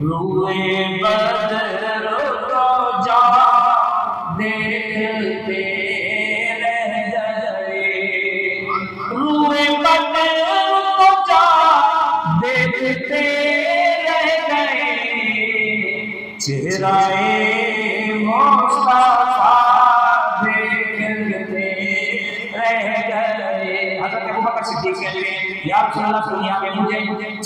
روئے بدر کو جا دیکھتے رہ گئے، روئے بدر کو جا دیکھتے رہ گئے، چہرہ مصطفیٰ دیکھتے رہ گئے۔ حضرت ابوبکر صدیق کہتے ہیں یا رسول اللہ دنیا میں مجھے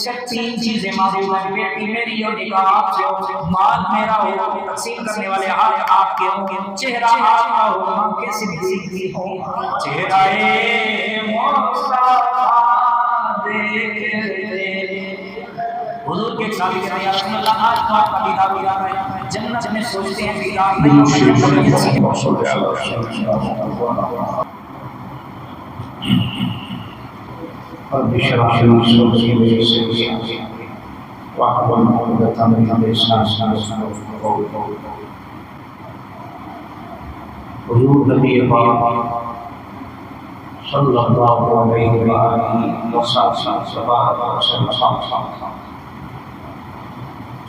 صرف 3 چیزیں معلوم ہیں، بیٹی میری اور نکاح آپ سے ہو، مال میرا ہو، تقسیم کرنے والے ہاتھ آپ کے ہوں، چہرہ آپ کا ہو، ماں کے صدیق کی ہو، چہرہ مصطفیٰ دیکھتے۔ حضور کے ساتھ کہتے ہیں یا رسول اللہ آج تو آپ کا دیدار ہو رہا ہے، جنت میں سوچتے ہیں دیدار نہیں رب اشرح لي صدري ويسر لي امري واحلل عقدة من لساني يفقهوا قولي۔ حضور نبی پاک صلی اللہ علیہ وآلہ وسلم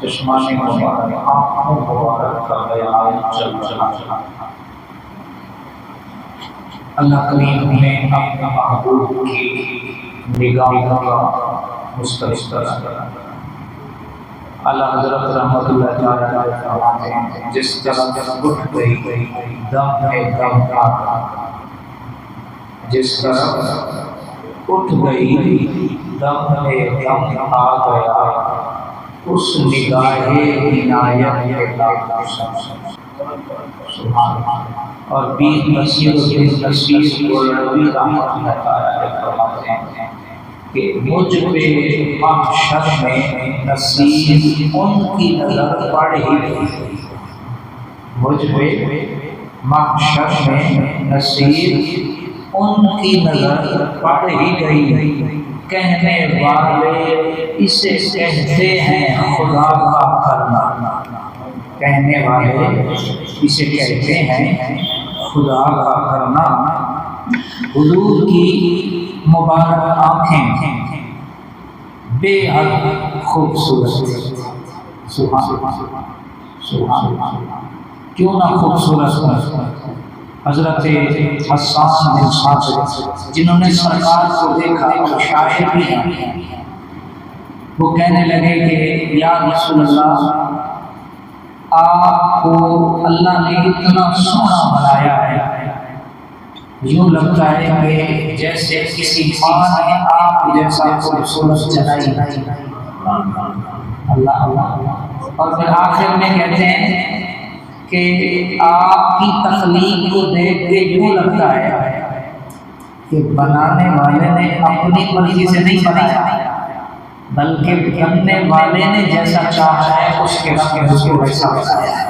جسمانی مبارک آنکھوں مبارک کا بیان چل رہا۔ اللہ کریم نے اپنے محبوب کی نگاہوں کا مستقبل اللہ حضرت رحمۃ اللہ تعالیٰ علیہ فرماتے ہیں جس طرح اٹھ گئی دم ہے دم آ، جس طرح اٹھ گئی دم ہے دم آ گیا، اس نگاہ عنایت سبحان اللہ۔ اور بیچ مسجد نصیب کو نبی رحمۃ اللہ تعالیٰ علیہ فرماتے ہیں کہ مجھ پہ محشر میں نصیب ان کی نظر پڑ ہی گئی، مجھ پہ محشر میں نصیب ان کی نظر پڑ ہی گئی، کہنے والے اسے کہتے ہیں خدا کا کرنا، کہنے والے اسے کہتے ہیں خدا کا کرنا۔ حضور کی مبارک آنکھیں بے حد خوبصورت، سبحان اللہ، کیوں نہ خوبصورت۔ حضرت حسان بن ثابت جنہوں نے سرکار کو دیکھا وہ شاعر بھی ہیں، وہ کہنے لگے کہ یا رسول اللہ آپ کو اللہ نے اتنا سونا بنایا ہے، یوں لگتا ہے کہ جیسے کسی ماں نے آپ جیسا خوبصورت جلائی۔ اللہ اللہ۔ اور پھر آخر میں کہتے ہیں کہ آپ کی تخلیق کو دیکھ کے یوں لگتا ہے کہ بنانے والے نے اپنی مرضی سے نہیں بنایا بلکہ بننے والے نے جیسا چاہا ہے اس کے رب نے اس کو ویسا بنایا ہے۔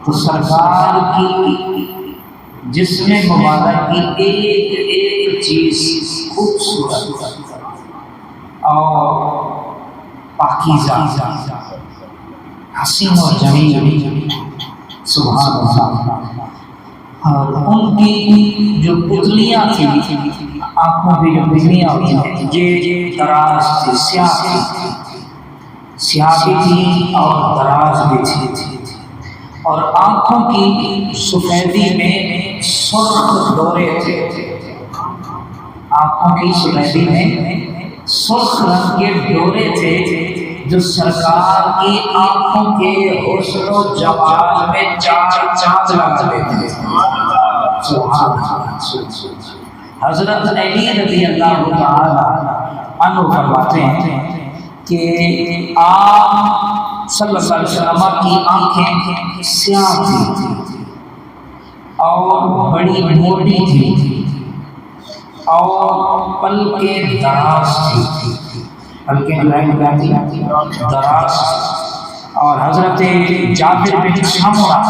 تو سرکار کی جسم مبارک کی ایک ایک چیز خوبصورت اور پاکیزہ، حسین اور جمیل، سبحان اللہ۔ اور ان کی جو پتلیاں تھیں، آنکھوں کی جو پتلیاں ہوتی ہیں یہ دراز تھی، سیاہ بھی تھی اور دراز بھی تھی، اور آنکھوں کی سفیدی میں سرخ ڈورے تھے، آنکھوں کی سفیدی میں سرخ رنگ کے ڈورے تھے جو سرکار کی آنکھوں کے حسن و جمال میں چار چاند لگا دیتے تھے۔ حضرت علی رضی اللہ تعالی عنہ فرماتے ہیں کہ آپ صلی اللہ علیہ وسلم کی آنکھیں سیاہ تھیں اور بڑی موٹی تھی اور پلکیں دراز تھی، پلکیں دراز۔ اور حضرت جابر بن سمرہ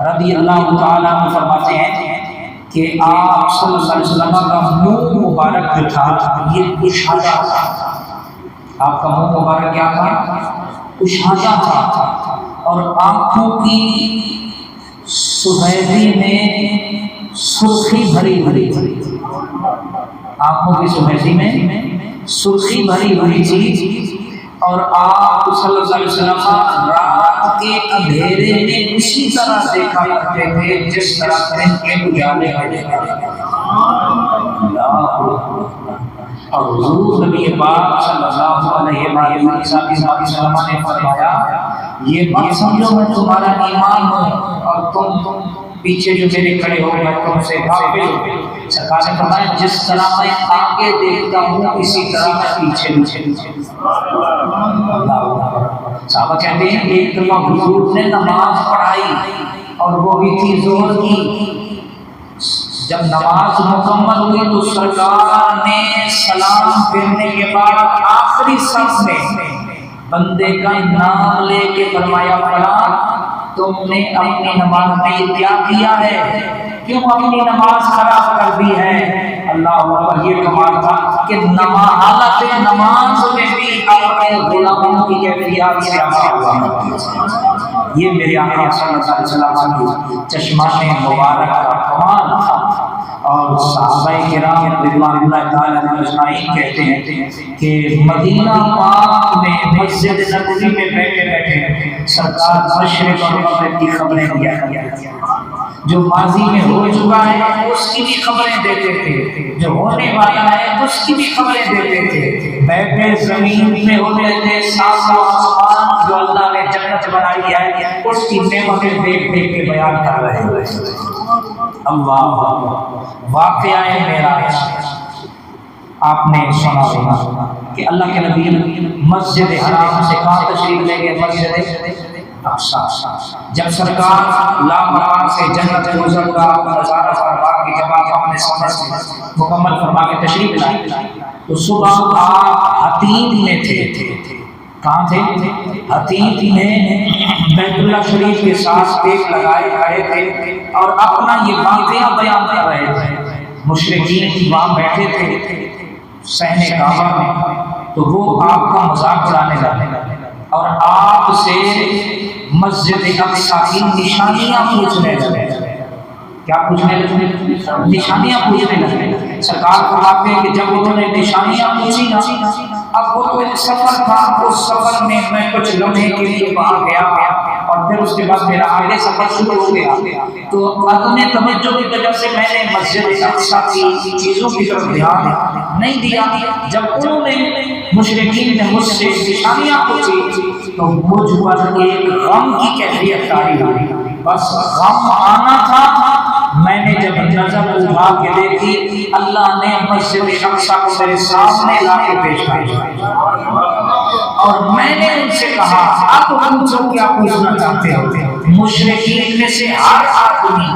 رضی اللہ تعالیٰ عنہ فرماتے ہیں کہ آپ صلی اللہ علیہ وسلم کا منہ مبارک جو تھا یہ کشادہ تھا، آپ کا منہ مبارک کیا تھا؟ کشادہ تھا، اور آنکھوں کی سفیدی میں سرخی بھری بھری تھی، آنکھوں کی سفیدی میں سرخی بھری ہوئی تھی اور آپ صلی اللہ علیہ وسلم رات کے اندھیرے میں اسی طرح دیکھا کرتے تھے جس طرح دن کے اجالے میں دیکھا کرتے تھے۔ اور حضور نبی پاک صلی اللہ علیہ وسلم نے فرمایا یہ بات سمجھو میں تمہارا امام ہوں اور تم پیچھے جو میرے کھڑے ہو میں تم سے غافل ہوں۔ سرکار نے فرمایا جس طرح میں آگے دیکھتا ہوں اسی طرح میں پیچھے صحابہ کہتے ہیں ایک دفعہ حضور نے نماز پڑھائی اور وہ بھی تھی ظہر کی۔ جب نماز مکمل ہوئی تو سرکار نے سلام پھیرنے کے بعد آخری صف میں بندے کا نام لے کے فرمایا فلاں تم نے اپنی نماز میں کیا کیا ہے، کیوں اپنی نماز خراب کر دی ہے؟ اللہ اکبر، یہ کمال تھا کہ حالت نماز میں بھی اپنے غلاموں کی کیفیات سے یہ میرے آقا صلی اللہ علیہ وسلم کی چشمان مبارک کا کمال تھا۔ اور صحابہ کرام رضوان اللہ تعالی علیہم اجمعین کہتے ہیں کہ مدینہ پاک میں مسجد نبوی میں بیٹھے بیٹھے سرکار مشرق اور مغرب کی خبریں دیا کرتے، جو ماضی میں ہو چکا ہے اس کی بھی خبریں دیتے تھے، جو ہونے والا ہے اس کی بھی خبریں دیتے تھے، بیٹھے زمین میں ہوتے تھے ساتھ آسمان جو اللہ نے جنت بنائی ہے اس کی نعمتیں دیکھ دیکھ کے بیان کر رہے ہیں۔ اللہ واقعہ معراج آپ نے سنا ہوگا کہ اللہ کے نبی مسجد حرام سے کہاں تشریف لے گئے؟ مسجد اقصی۔ جب سرکار لامکان سے جنت گزر کا نظارہ فرما کے جب آپ اپنے سفر سے مکمل فرما کے تشریف لائے تو صبح آپ حتیم میں تھے۔ کہاں تھے؟ حتیم میں بیت اللہ شریف کے ساتھ ایک لگائے کھڑے تھے اور اپنا یہ واقعہ بیان کر رہے تھے۔ مشرکین وہاں بیٹھے تھے صحن کعبہ میں، تو وہ آپ کا مذاق اڑانے لگے اور آپ سے مسجد اقصی کی نشانیاں پوچھنے لگے۔ کیا پوچھنے لگے؟ نشانیاں پوچھنے لگے۔ سرکار فرماتے ہیں کہ جب انہوں نے نشانیاں پوچھی نا، اب وہ تو ایک سفر تھا، اس سفر میں کچھ لمحے کے لیے وہاں گیا اور پھر اس کے بعد میرا آگے سفر شروع ہو گیا، تو عدم توجہ کی وجہ سے میں نے مسجد اقصی کی چیزوں کی طرف دھیان نہیں دیا۔ جب انہوں نے مشرکین نے مجھ سے نشانیاں پوچھی تو مجھ پر ایک غم کی کیفیت طاری ہوئی، بس غم آنا تھا۔ میں نے جب نظر اٹھا کے دیکھی اللہ نے مسجد اقصی کو میرے سامنے لا کے پیش کیا اور میں نے ان سے کہا اب پوچھو کیا پوچھنا چاہتے ہو؟ مشرکین میں سے ہر آدمی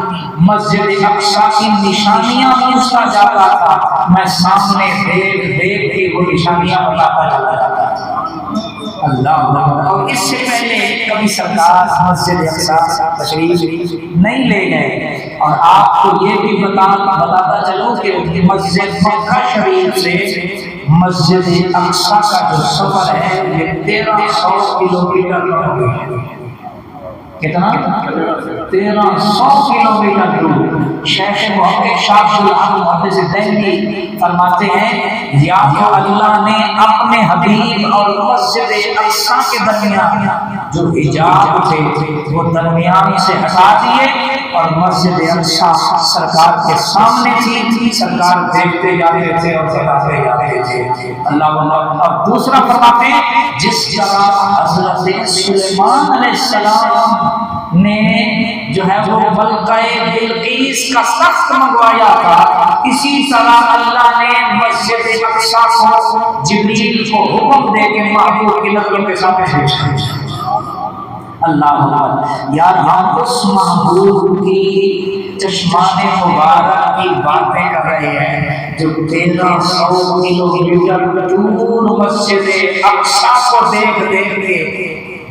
مسجد اقصی کی نشانیاں پوچھتا جاتا تھا، میں سامنے دیکھ دیکھ کے وہ نشانیاں بتاتا چلا جاتا تھا۔ اللہ، اور اس سے پہلے کبھی سرکار مسجد اقصی تشریف نہیں لے گئے۔ اور آپ کو یہ بھی بتاتا چلوں کہ مسجد مکہ شریف سے مسجد اقصی کا جو سفر ہے یہ 1300 کلومیٹر دور ہے۔ کتنا؟ 1300 کلومیٹر دور۔ شیخ محقق شاہ محدث دہلوی فرماتے ہیں یا تو اللہ نے اپنے حبیب اور مسجد اقصی کے درمیان جو حجاب تھے وہ درمیان سے ہٹا دیے اور مسجد اقصی سرکار کے سامنے تھی، سرکار دیکھتے جاتے تھے اور بتاتے جاتے تھے۔ اللہ۔ اور دوسرا فرماتے ہیں جس طرح حضرت سلیمان علیہ السلام نے جو ہے وہ ملکہ بلقیس کا تخت منگوایا تھا، اسی طرح اللہ نے مسجد اقصی کو جبریل کو حکم دے کے محبوب کی نظروں کے سامنے پیش کیا۔ اللہ یار ہم اس محبوب کی چشمان مبارک کی باتیں کر رہے ہیں جو 1300 کلومیٹر دور مسجد اقصی کو دیکھ دیکھ کے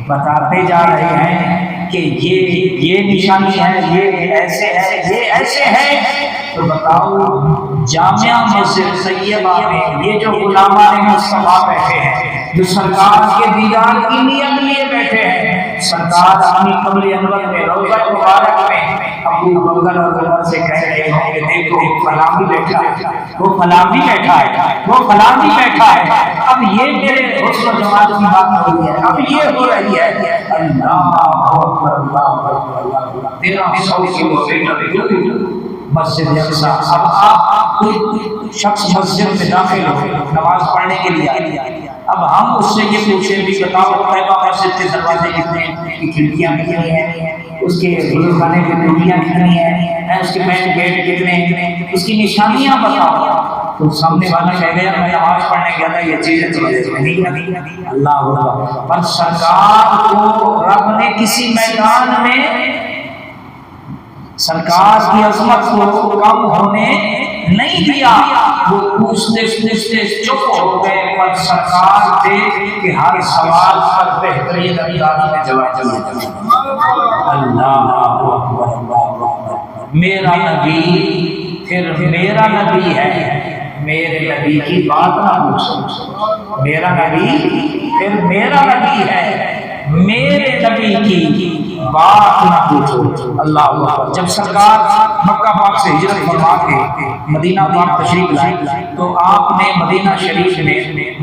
بتاتے جا رہے ہیں کہ یہ نشانی ہے، یہ ایسے ہے، یہ ایسے ہے۔ تو بتاؤ جامعہ مسجد طیبہ میں یہ جو غلامان مصطفیٰ بیٹھے ہیں، جو سرکار کے دیدار کی نیت لیے بیٹھے ہیں، سرکار اپنی قبر انور میں روضہ مبارک میں ابو بکر اور عمر سے کہہ رہے ہیں کہ دیکھو فلاں بھی بیٹھا ہے، وہ فلاں بھی بیٹھا ہے، وہ فلاں بھی بیٹھا ہے، اب یہ میرے حسن و جمال کی بات ہو رہی ہے، اب یہ ہو رہی ہے، اللہ اکبر اللہ اکبر، 1300 کلومیٹر دور مسجد اقصی. اب آپ کوئی شخص مسجد میں داخل ہو نماز پڑھنے کے لیے آئے، اب ہم اس سے یہ پوچھیں بھی بتاؤ طیبہ مسجد کے دروازے کتنے ہیں، کی کھڑکیاں کتنی ہیں، اس کے غسل خانے کی ٹوٹیاں کتنی ہیں، اس کے مین گیٹ کتنے ہیں، اس کی نشانیاں بتاؤ. تو سامنے والا کہہ گیا میں نماز پڑھنے گیا تھا یہ چیزیں نہیں. اللہ اکبر. پر سرکار کو رب نے کسی میدان میں سرکار کی عظمت کو کم ہونے نہیں دیا، وہ پوچھتے پوچھتے چپ ہو گئے، پر سرکار تھے کہ ہر سوال پر بہترین انداز میں جواب دیا. اللہ اکبر. میرا نبی پھر میرا نبی ہے، میرے نبی کی بات نہ پوچھو. میرا نبی پھر میرا نبی ہے، میرے نبی کی بات نہ پوچھو. اللہ اکبر. جب سرکار مکہ پاک سے ہجرت فرما کے مدینہ پاک تشریف لائے تو آپ نے مدینہ شریف میں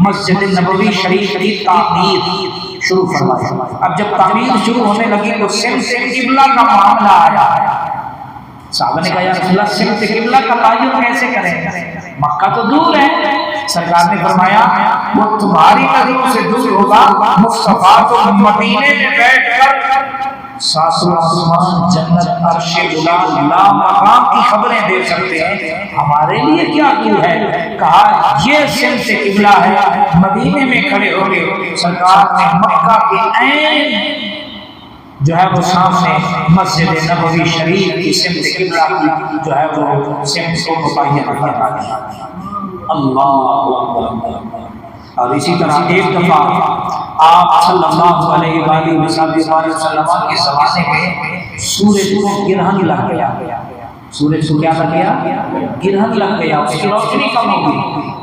مسجد نبوی شریف کی تعمیر شروع فرمائی. اب جب تعمیر شروع ہونے لگی تو سمت قبلہ کا معاملہ آیا. صحابہ نے کہا یا رسول اللہ سمت قبلہ کا تعین کیسے کریں، مکہ تو دور ہے. سرکار نے فرمایا وہ تمہاری نظروں سے دور ہوگا، مصطفیٰ تو مدینے میں بیٹھ کر ساتوں آسمان جنت عرش علا لا مقام کی خبریں دے سکتے ہیں، ہمارے لیے کیا دور ہے. کہا یہ سمت قبلہ ہے، مدینے میں کھڑے ہو گئے. سرکار نے مکہ کے عین جو ہے وہ سامنے مسجد نبوی شریف کی سمت قبلہ کی جو ہے وہ سمت کو متعین فرما دیا. اللہ اکبر. اور اسی طرح ایک دفعہ آپ صلی اللہ علیہ وآلہ وسلم کے زمانے میں سورج کو گرہن لگ گیا. سورج کو کیا لگ گیا؟ گرہن لگ گیا، اس کی روشنی کم ہو گئی.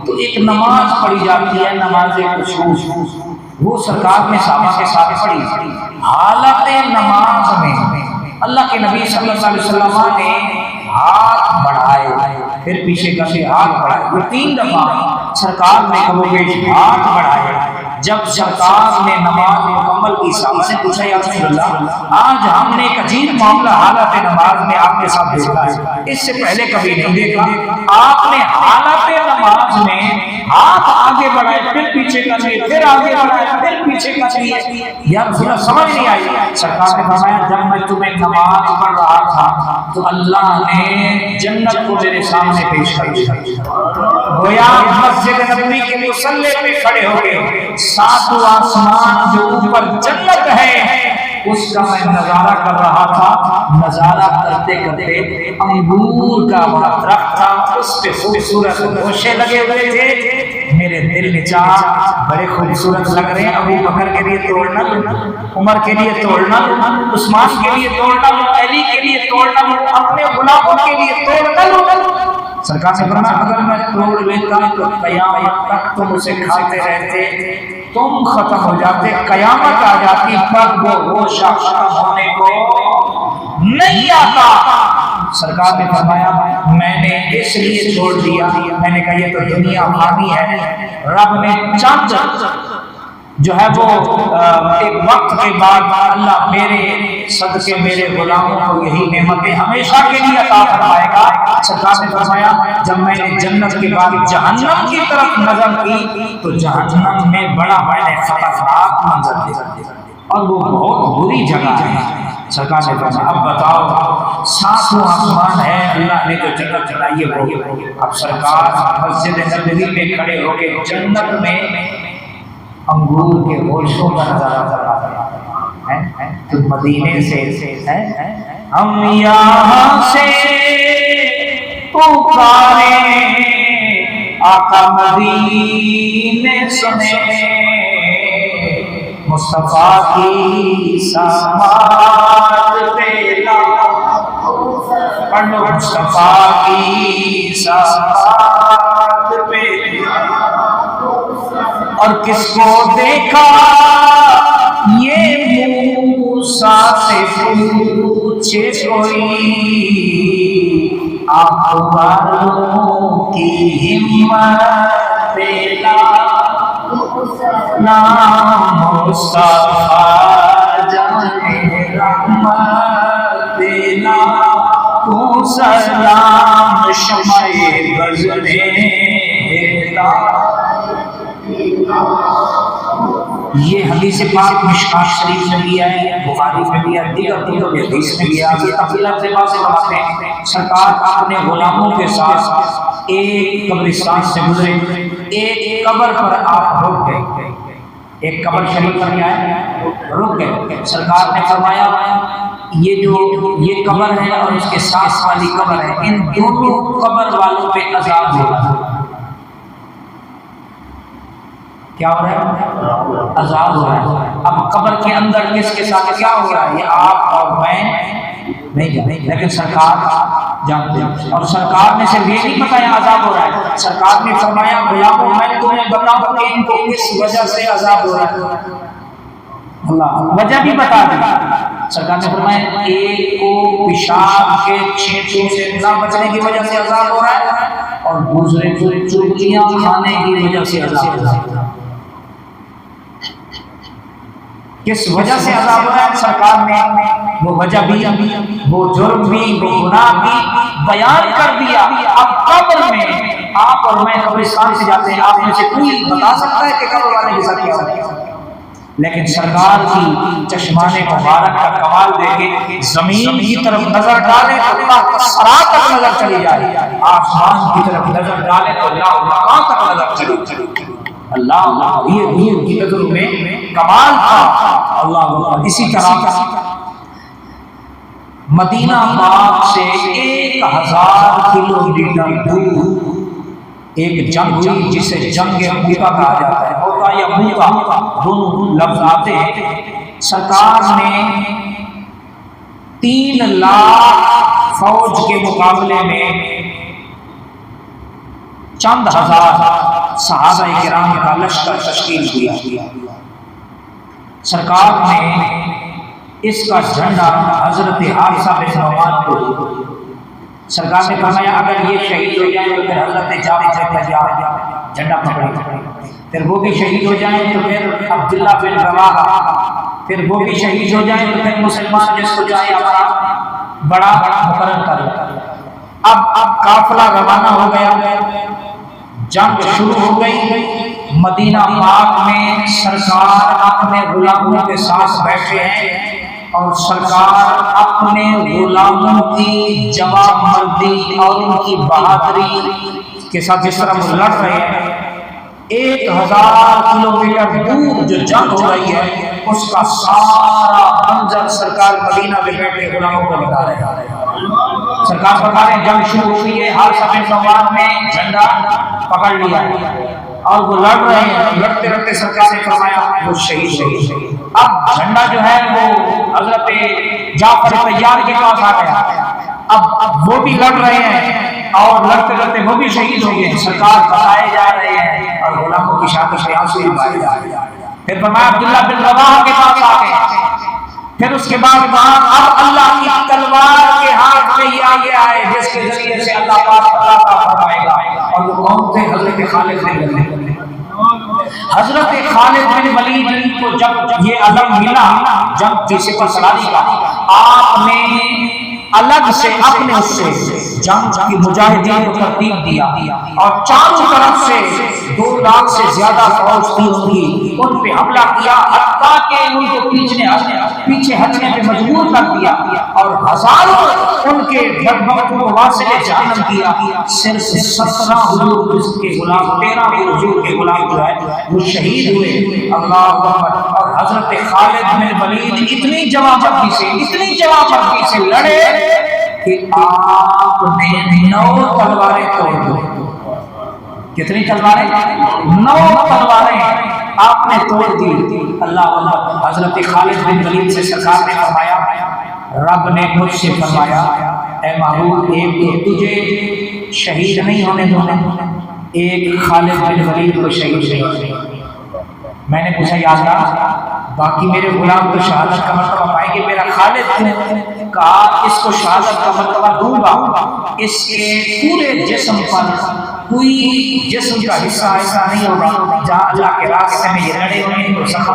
تو ایک نماز پڑھی جاتی ہے، نماز کسوف، وہ سرکار نے صحابہ کے ساتھ پڑھی. حالت نماز میں اللہ کے نبی صلی اللہ علیہ وسلم نے ہاتھ بڑھائے، پھر پیچھے کر کے ہاتھ بڑھائے. وہ 3 دفعہ سرکار نے کبھی ہاتھ بڑھائے. جب سرکار نے نماز مکمل کی، صحابہ نے پوچھا یا رسول اللہ آج ہم نے ایک عجیب معاملہ حالت نماز میں آپ کے ساتھ دیکھا ہے، اس سے پہلے کبھی نہیں دیکھا. آپ نے حالت نماز میں ہاتھ آگے بڑھائے، پھر پیچھے کر لیے، پھر آگے بڑھائے، پھر پیچھے کر لیے. یا رسول اللہ سمجھ نہیں آئی. سرکار نے فرمایا جب میں تمہیں نماز پڑھ رہا تھا تو اللہ نے جنت کو میرے سامنے پیش کر دیا. گویا مسجد نبوی کے مصلی پہ کھڑے ہو گئے، ساتوں آسمان جو اوپر جنت ہے اس کا میں نظارہ کر رہا تھا. نظارہ کرتے کرتے انگور کا درخت تھا، اس پہ خوبصورت گوشے لگے ہوئے تھے. میرے دل میں چاہ بڑے خوبصورت لگ رہے ہیں، ابو بکر کے لیے توڑنا لوں، عمر کے لیے توڑنا لوں، عثمان کے لیے توڑنا لوں، علی کے لیے توڑنا لوں، اپنے غلاموں کے لیے توڑنا لوں. سرکار نے فرمایا اگر میں توڑ لیتا تو قیامت تک تم اسے کھاتے رہتے، تم ختم ہو جاتے، قیامت آ جاتی، پر وہ گوشہ ختم ہونے کو نہیں آتا. سرکار نے فرمایا میں نے اس لیے چھوڑ دیا، میں نے کہا یہ تو دنیا فانی ہے. رب نے چند جو ہے وہ ایک وقت کے بعد اللہ میرے صدقے میرے غلاموں کو یہی نعمتیں ہمیشہ کے لیے عطا فرمائے گا. سرکار نے فرمایا جب میں نے جنت کے بعد جہنم کی طرف نظر کی تو جہنم میں بڑا میں نے خطرناک منظر دیکھا اور وہ بہت بری جگہ ہے. سرکار نے فرمایا اب بتاؤ ساتوں آسمان ہے، اللہ نے جو جنت چڑھائی ہے وہ. اب سرکار مسجد نبوی میں کھڑے ہو کے جنت میں انگور کے گوشوں کا نظارہ کر رہا ہے. تو مدینے سے ہم یہاں سے پکارے آقا مدینے سنے، مصطفیٰ کی سماعت پہ پڑھو، مصطفیٰ کی سماعت پہ. اور کس کو دیکھا یہ موسیٰ سے پوچھ پوچھے کوئی آپ والوں کی ہمت پیلا نام مصطفیٰ جانے رحمت پیلا تو سلام شمع بز میں یہ حدیث پاک مشکات شریف میں بھی ہے، بخاری میں بھی ہے، دیگر کتب حدیث میں بھی ہے۔ یہ عبداللہ سے بات ہے، سرکار اپنے غلاموں کے ساتھ ایک قبرستان سے گزرے، ایک قبر پر آپ رک گئے، ایک قبر شریف پر کیا ہے رک گئے۔ سرکار نے فرمایا یہ قبر ہے اور اس کے ساتھ والی قبر ہے، ان دونوں قبر والوں پہ عذاب ہو رہا ہے۔ کیا ہو رہا ہے؟ عذاب ہو رہا ہے۔ اب قبر کے اندر کس کے ساتھ کیا ہو رہا ہے یہ آپ اور میں نہیں جانتے، لیکن سرکار جانتے ہیں۔ اور سرکار نے صرف یہ نہیں بتایا عذاب ہو رہا ہے، سرکار نے فرمایا غلاموں میں تمہیں بتاؤں کہ ان کو کس وجہ سے عذاب ہو رہا ہے، اللہ وجہ بھی بتا دیں۔ سرکار نے فرمایا ایک کو پیشاب کے چھینٹوں سے نہ بچنے کی وجہ سے عذاب ہو رہا ہے اور دوسرے کو چغلیاں کھانے کی وجہ سے عذاب ہو رہا ہے۔ کس وجہ سے عذاب ہو رہا ہے سرکار نے وہ وجہ بھی، وہ جرم بھی، وہ گناہ بھی بیان کر دیا۔ اب قبر میں آپ اور میں قبرستان سے جاتے ہیں، آپ میں سے کوئی بتا سکتا ہے کہ قبر والے کے ساتھ کیا ہوتا ہے؟ لیکن سرکار کی چشمان مبارک کا کمال دیکھیں، زمین کی طرف نظر ڈالیں تو اللہ سرا تک نظر چلی جائے، آسمان کی طرف نظر ڈالیں تو اللہ تک نظر چلی جائے۔ اللہ یہ حضور کی نظروں میں کمال تھا۔ اللہ اسی طرح مدینہ پاک سے 1000 کلومیٹر دور ایک جنگ ہوئی جسے جنگ موتا کہا جاتا ہے، موتا یا موتا دونوں لفظ آتے ہیں۔ سرکار نے 3 لاکھ فوج کے مقابلے میں چند ہزار صحابہ کرام کا لشکر تشکیل کیا۔ سرکار نے اس کا جھنڈا حضرت حارثہ بن نعمان کو، سرکار نے فرمایا اگر یہ شہید ہو جائیں تو پھر حضرت جعفر کا جھنڈا پکڑیں، پھر وہ بھی شہید ہو جائیں تو پھر عبداللہ بن رواحہ، پھر وہ بھی شہید ہو جائیں تو پھر مسلمان جس کو چاہے ہمارا بڑا مقرر کر۔ اب قافلہ روانہ ہو گیا، جنگ شروع ہو گئی۔ مدینہ پاک میں سرکار اپنے غلاموں کے ساتھ بیٹھے ہیں اور سرکار اپنے غلاموں کی جواب مردی اور ان کی بہادری کے ساتھ جس طرح وہ لڑ رہے ہیں، 1000 کلومیٹر دور جو جنگ ہو رہی ہے اس کا سارا منظر سرکار مدینہ میں بیٹھے غلاموں کو بتا رہے ہیں۔ سرکار بتا رہے ہیں جنگ شروع ہوئی ہے، حارثہ بن نعمان نے جھنڈا پکڑ لیا اور وہ لڑ رہے ہیں، لڑتے لڑتے سرکار نے فرمایا وہ شہید۔ اب جھنڈا جو ہے وہ حضرت جعفر طیار کے پاس آ گیا، اب وہ بھی لڑ رہے ہیں اور لڑتے لڑتے وہ بھی شہید ہو گئے۔ سرکار بتائے جا رہے ہیں اور غلاموں کی شادی آنسو بہائے جا رہے ہیں۔ پھر فرمایا عبداللہ بن رواحہ کے پاس آ گئے، پھر اس کے بعد کہا اب اللہ کی تلوار کے ہاتھ میں یہ آگے آئے جس کے ذریعے سے اللہ پاک عطا فرمائے گا، اور وہ کون تھے؟ حضرت خالد بن ولید۔ حضرت خالد بن ولید کو جب یہ علم ملا جنگ کی سپہ سالاری کا، آپ نے الگ سے اپنے اس سے جنگ کی مجاہدین کو ترتیب دیا اور چاروں طرف سے 2 لاکھ سے زیادہ فوج تھی ان پہ حملہ کیا، حتیٰ کہ ان کو پیچھے ہٹنے پہ مجبور کر دیا اور ہزاروں ان کے بدبختوں کو واصل جہنم کیا۔ صرف 17 حضور کے غلام، 13 حضور کے غلام جو ہے وہ شہید ہوئے۔ اللہ اکبر۔ اور حضرت خالد بن ولید اتنی جوابندی سے لڑے کہ آپ نے 9 تلواریں توڑ دی۔ کتنی تلواریں؟ 9 تلواریں آپ نے توڑ دی۔ اللہ اکبر۔ حضرت خالد بن ولید سے سرکار نے فرمایا، رب نے مجھ سے فرمایا اے محبوب ایک تجھے شہید نہیں ہونے دوں، ایک خالد بن ولید کو شہید نہیں ہونے دوں۔ میں نے پوچھا یا اللہ باقی میرے غلام تو شہادت کا مرتبہ پائیں گے، میرا خالد کہا اس کو شہادت کا مرتبہ دوں گا، اس کے پورے جسم پر کوئی جسم کا حصہ ایسا نہیں ہوگا جہاں اللہ کے راستے میں یہ لڑے ہوئے تو سخت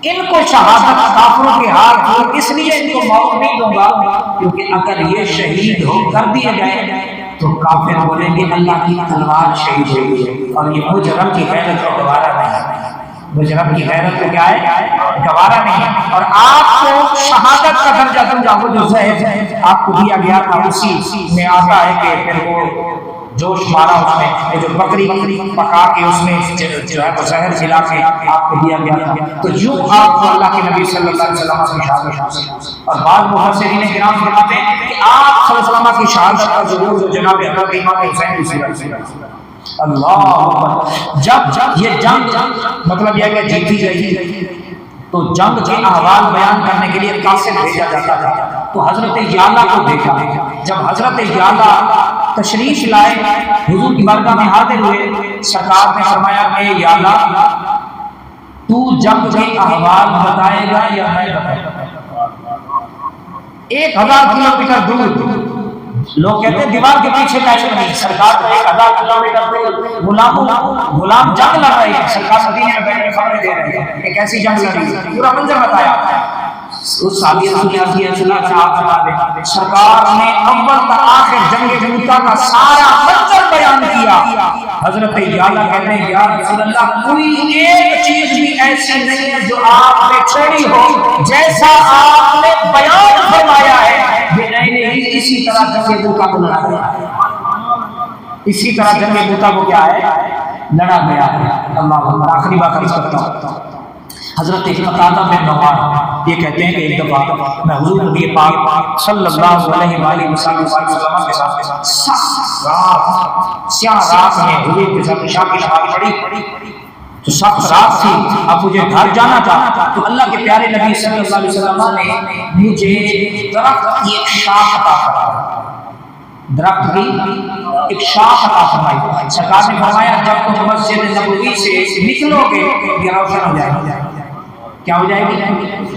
ان کو شہادت کافروں کے ہاتھ ہو، اس لیے ان کو موت نہیں دوں گا، کیونکہ اگر یہ شہید ہو کر دیے گئے تو کافر بولیں گے اللہ کی تلوار شہید ہوئی ہے، اور یہ مجرم کی غیرت کو گوارا نہیں ہے، مجرم کی غیرت کو کیا ہے گوارا نہیں ہے۔ اور آپ کو شہادت کا درجہ دوں گا، وہ جو زہر آپ کو دیا گیا تھا اسی میں آتا ہے کہ پھر وہ جوش مارا اس میں، جو بکری پکا کے اس میں جو ہے وہ زہر ملا کے آپ کو دیا گیا تھا، تو یوں آپ کو اللہ کے نبی صلی اللہ علیہ وسلم کی شہادت حاصل۔ اور بعض مفسرین کرام فرماتے ہیں کہ آپ صلی اللہ علیہ وسلم کی شہادت کا ظہور جو جناب حضرت امام حسین کی صورت سے اللہ اکبر، جب یہ جنگ مطلب یہ کہ جیتی گئی تو جنگ کے احوال بیان کرنے کے لیے قاصد بھیجا جاتا تھا، تو حضرت یعلا کو دیکھا، جب حضرت یعلا تشریف لائے حضور کی بارگاہ میں حاضر ہوئے، سرکار نے فرمایا اے یعلا تو جنگ کے احوال بتائے گا یا میں بتائے گا؟ 1000 کلومیٹر دور لوگ کہتے ہیں دیوار کے پیچھے کیسے نہیں، سرکار کو 1000 کلومیٹر دور غلام جنگ لڑ رہے ہیں، سرکار مدینے میں بیٹھ کے خبریں دے رہے ہیں کہ کیسی جنگ لڑی ہے، پورا منظر بتایا۔ اس صحابی رسول اللہ صلی اللہ علیہ وسلم سرکار نے اول تا آخر جنگ موتا کا سارا منظر بیان کیا۔ حضرت یعلا کہتے ہیں یا رسول اللہ کوئی ایک چیز بھی ایسی نہیں ہے جو آپ نے چھوڑی ہو، جیسا آپ نے بیان فرمایا ہے اسی طرح جنگ موتا کو لڑا گیا ہے، اسی طرح جنگ موتا کو کیا ہے لڑا گیا ہے۔ اللہ اکبر۔ آخری بات عرض کرتا ہوں، حضرت قتادہ بن نعمان یہ کہتے ہیں کہ ایک دفعہ میں حضور نبی پاک صلی اللہ علیہ وآلہ وسلم کے ساتھ سیاہ رات میں حضور کے ساتھ عشاء کی نماز پڑھی تو سخت رات تھی، اب مجھے گھر جانا تھا، تو اللہ کے پیارے نبی صلی اللہ علیہ وسلم نے مجھے درخت کی ایک شاخ عطا فرمائی، درخت کی ایک شاخ عطا فرمائی۔ سرکار نے فرمایا جب تم مسجد نبوی سے نکلو گے یہ روشن ہو جائے گی، کیا ہو جائے گی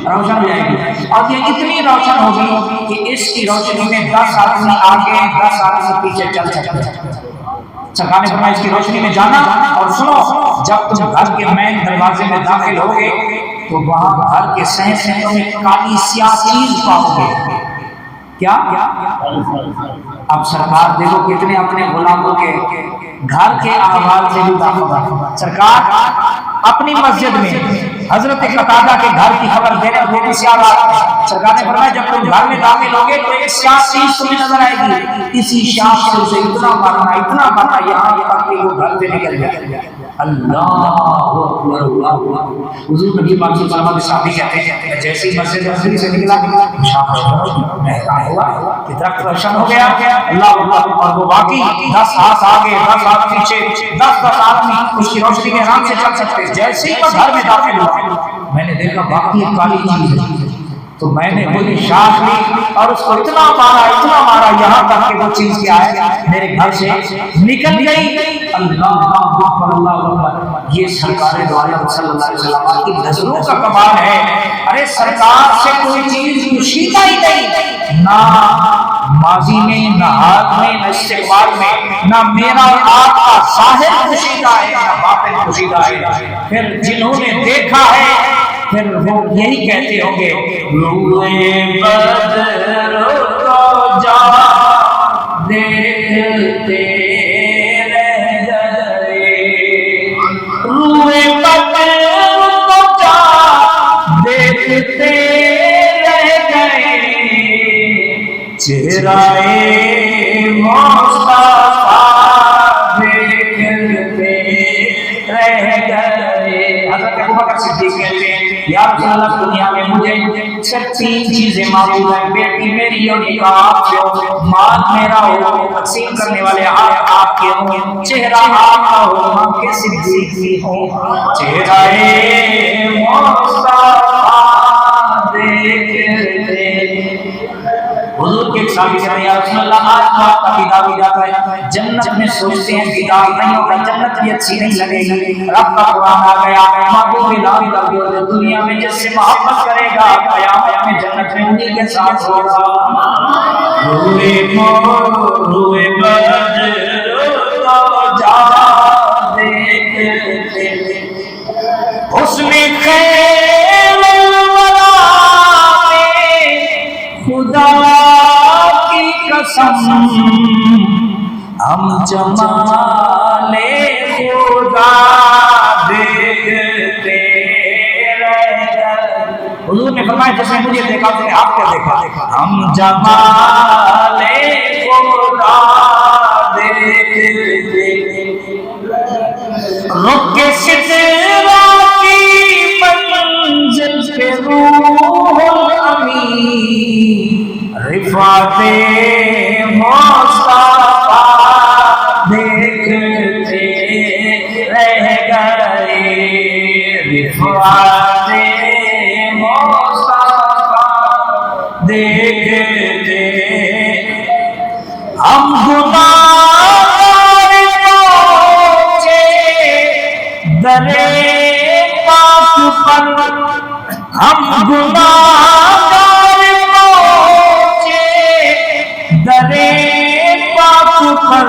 روشن ہو جائے گی، اور یہ اتنی روشن ہوگی کہ اس کی روشنی میں 10 آدمی آگے 10 آدمی پیچھے چل سکتے ہیں۔ سرکار نے فرمایا اس کی روشنی میں جانا، اور سنو جب تم گھر کے مین دروازے میں داخل ہوگے تو وہاں گھر کے صحن میں کالی سیاہ چیز پاؤ گے، کیا؟ اب سرکار دیکھو کتنے اپنے غلاموں کے گھر کے احوال سے بھی باخبر۔ سرکار اپنی مسجد میں حضرت قتادہ کے گھر کی خبر دینے والے سیاہ رات، سرکار نے فرمایا جب تم گھر میں داخل ہوگے تو ایک سیاہ چیز تمہیں نظر آئے گی، اسی شاخ سے اسے اتنا مارنا یہاں تک کہ وہ گھر سے نکل گیا۔ اللہ اکبر اللہ اکبر۔ حضور نبی پاک صلی اللہ علیہ وسلم کے ساتھ کہتے ہیں جیسے ہی مسجد نبوی سے نکلا شاخ ہوا کہ درخت روشن ہو گیا، اللہ اکبر، اور وہ باقی 10 ہاتھ آگے 10 ہاتھ پیچھے 10 آدمی اس کی روشنی کے آرام سے چل سکتے۔ جیسے ہی میں گھر میں داخل ہوا میں نے دیکھا باقی ایک کالی چیز ہے، تو میں نے وہی شاخ لی اور اس کو اتنا مارا یہاں تک کہ وہ چیز کیا ہے میرے گھر سے نکل گئی۔ اللہ اکبر اللہ اکبر۔ یہ سرکار دو عالم صلی اللہ علیہ وسلم کی نظروں کا کمال ہے۔ ارے سرکار سے کوئی چیز پوشیدہ ہی نہیں، نہ ماضی میں، نہ حال میں، نہ استقبال میں، نہ میرا اور آپ کا ظاہر پوشیدہ ہے نہ باطن پوشیدہ ہے۔ پھر جنہوں نے دیکھا ہے پھر وہ یہی کہتے ہوں گے روئے بدر کو جا دیکھتے رہ گئے، روئے بدر کو جا دیکھتے رہ گئے، چہرہ مصطفیٰ دیکھتے رہ گئے۔ حضرت ابوبکر صدیق کہتے ہیں یا رسول اللہ دنیا میں مجھے صرف 3 چیزیں معلوم ہیں، بیٹی میری اور نکاح آپ سے ہو، مال میرا ہو، تقسیم کرنے والے آپ کے ہوں، چہرہ آپ کا ہو، ماں کے صدیق کی ہو، چہرہ مصطفیٰ دیکھتے۔ حضور کے ایک صحابی کہتے ہیں یا رسول اللہ آج تو آپ کا دیدار ہو جاتا ہے، جنت میں سوچتے ہیں دیدار نہیں ہوگا، جنت بھی اچھی نہیں لگے گی۔ رب کا قرآن آ گیا محبوب لا الہ الا اللہ، دنیا میں جس سے محبت کرے گا قیامت میں جنت میں انہی کے ساتھ ہوگا۔ روئے مور روئے بدر تو جا دیکھتے حسن خیر الورا میں خدا کی قسم ہم جمال خدا دیکھتے رہ گئے۔ حضور نے فرمایا جس نے مجھے دیکھا تو آپ کیا دیکھا؟ ہم جمال خدا دیکھتے رک کے سترہ کی منزل پہ روح الامین رفعت مصطفیٰ دیکھتے رہ گئے، رفعت مصطفیٰ دیکھتے ہم گناہگار پہنچے درے پاک پر، ہم گناہگار پہنچے درے پاک پر،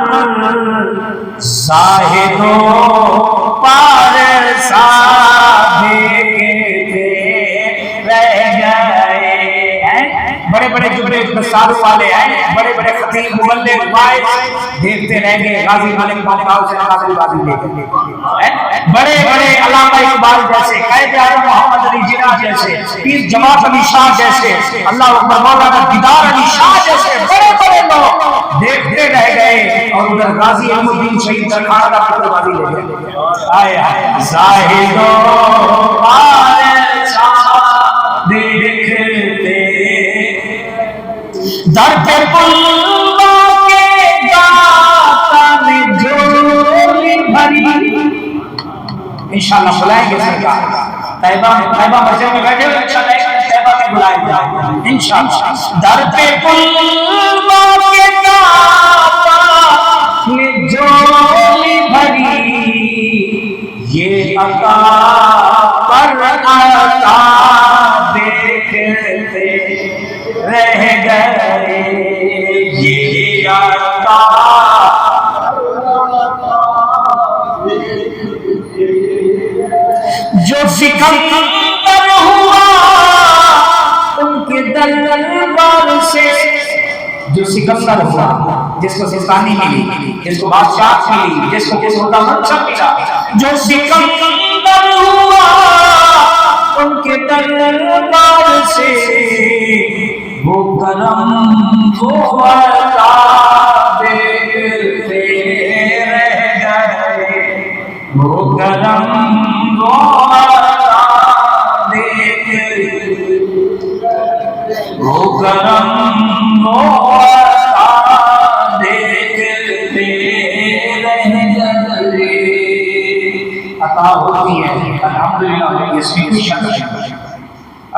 زاہدوں پارسا دیکھتے رہ گئے۔ بڑے بڑے جملے دستاروں والے ہیں، بڑے بڑے خطیب مبلغ واعظ دیکھتے رہ گئے، غازی ملک محمد سے ناصر غازی دیکھتے، بڑے بڑے علامہ اقبال جیسے، قائد اعظم محمد علی جناح جیسے، پیر جماعت علی شاہ جیسے، اللہ اکبر مولانا دیدار علی شاہ جیسے بڑے بڑے لوگ دیکھتے رہ گئے، اور ادھر غازی علم الدین شہید درخانہ کا پتر غازی لے گئے۔ آئے آئے زاہدوں پارسا دیکھتے در پہ پلوں کے داتا نے جھولی بھری، انشاءاللہ بلائیں گے سرکار طیبہ مسجد میں بیٹھے ہوئے، انشاءاللہ طیبہ میں بلائیں گے انشاءاللہ۔ در پہ پلوں کے داتا نے جھولی بھری، یہ عطا پر عطا دیکھتے رہ گئے، یہ عطا جو سکندر ہوا ان کے دربار سے، جو سکندر ہوا جس کو سلطانی ملی، جس کو بادشاہ ملی، جس کو کس ہوتا منصب ملا، جو سکندر ہوا ان کے دربار سے، وہ کرم وہ عطا دیکھتے رہ گئے، وہ کرم وہ عطا دیکھتے، وہ کرم وہ عطا دیکھتے رہ گئے۔ عطا ہوتی ہے الحمدللہ، اس میں کوئی شک نہیں۔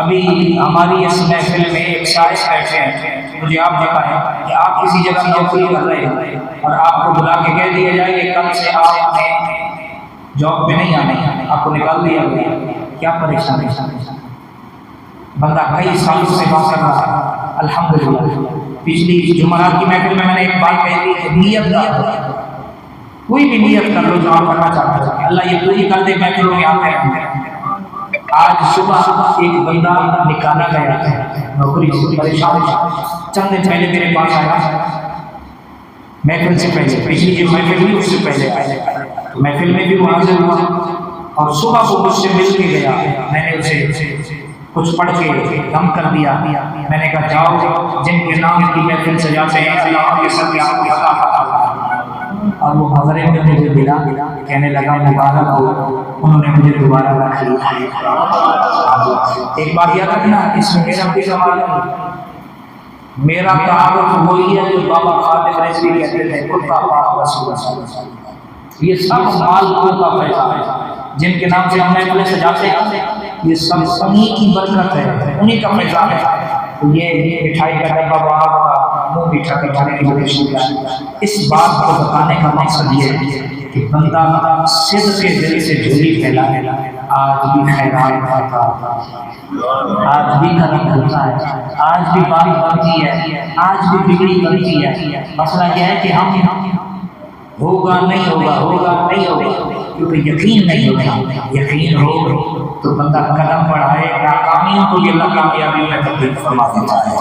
ابھی ہماری اس محفل میں ایک شاعر بیٹھے ہیں، مجھے آپ بتائیں کہ آپ کسی جگہ نوکری کر رہے ہیں اور آپ کو بلا کے کہہ دیا جائے کہ کل سے آپ نے جاب پہ نہیں آنے، آپ کو نکال دیا گیا، کیا پریشانی؟ بندہ کئی سالوں سے بات کر رہا ہے الحمدللہ۔ پچھلی جمعرات کی محفل میں نے ایک بات کہی تھی، نیت کا کوئی بھی نیت کر لو جو آپ کرنا چاہتے ہیں، اللہ یہ پوری کر دے، محفلوں میں آتے ہیں۔ آج صبح ایک بندہ نکالا گیا ہے نوکری سے، پریشان، چند دن پہلے میرے پاس آیا محفل سے پہلے، پچھلی جو محفل ہوئی اس سے پہلے آیا، محفل میں بھی وہ حاضر ہوا اور صبح کو مجھ سے مل کے گیا۔ میں نے اسے کچھ پڑھ کے دم کر دیا، میں نے کہا جاؤ جن کے نام کی محفل سجاتے ہیں اللہ کے سب آپ کو عطا فرمائے۔ اور وہ حضرت نے مجھے ملا، کہنے لگا مبارک ہو، انہوں نے مجھے دوبارہ رکھ لیا۔ ایک بات یاد رکھنا، اس میں میرا بھی سوال ہے، میرا تعارف وہی ہے جو بابا خادم رضوی کہتے تھے، خود کا پاک رسول۔ یہ سب مالکوں کا پیسہ ہے جن کے نام سے ہم محفلیں سجاتے ہیں، یہ سب انہی کی برکت ہے، انہی کا پیسہ ہے۔ یہ مٹھائی کا ڈبہ باہر کا، منہ میٹھا کروانے کی وجہ سے اس بات کو بتانے کا مقصد یہ ہے کہ بندہ صدق کے دل سے جھولی پھیلائے، آج بھی خیرات کھاتا، آج بھی کرم ہوتا ہے، آج بھی بات بنتی ہے، آج بھی بگڑی بنتی ہے۔ مسئلہ یہ ہے کہ ہم ہوگا نہیں ہوگا، ہوگا نہیں ہوگا، کیونکہ یقین نہیں ہوتا۔ یقین ہو تو بندہ قدم بڑھائے، ناکامیوں کو یہ اللہ کامیابی میں تبدیل فرما دیتا ہے۔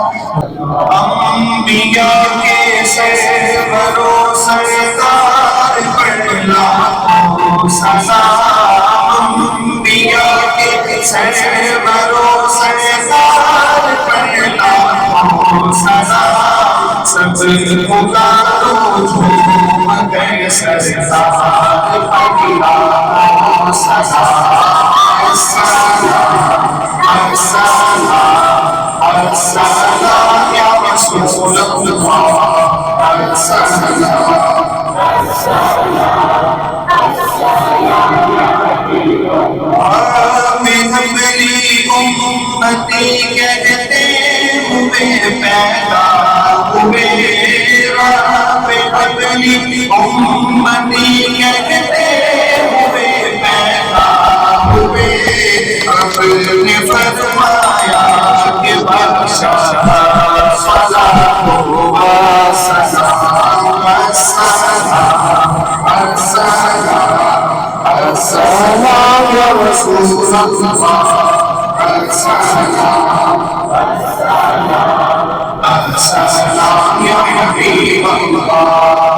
انبیاء کے سروروں سردار پر لاکھوں سلام، انبیاء کے سروروں سردار پر لاکھوں سلام، سب پکارو جھوم کر سرکار پر لاکھوں سلام۔ السلام یا رسول اللہ، میں اپنی امتی کہتے ہوئے پیدا ہوئے، میں اپنی امتی کہتے ہوئے پیدا ہوئے، رب نے فرمایا کہ بادشاہ صلاۃ و سلام، السلام یا رسول اللہ، السلام یا حبیب اللہ۔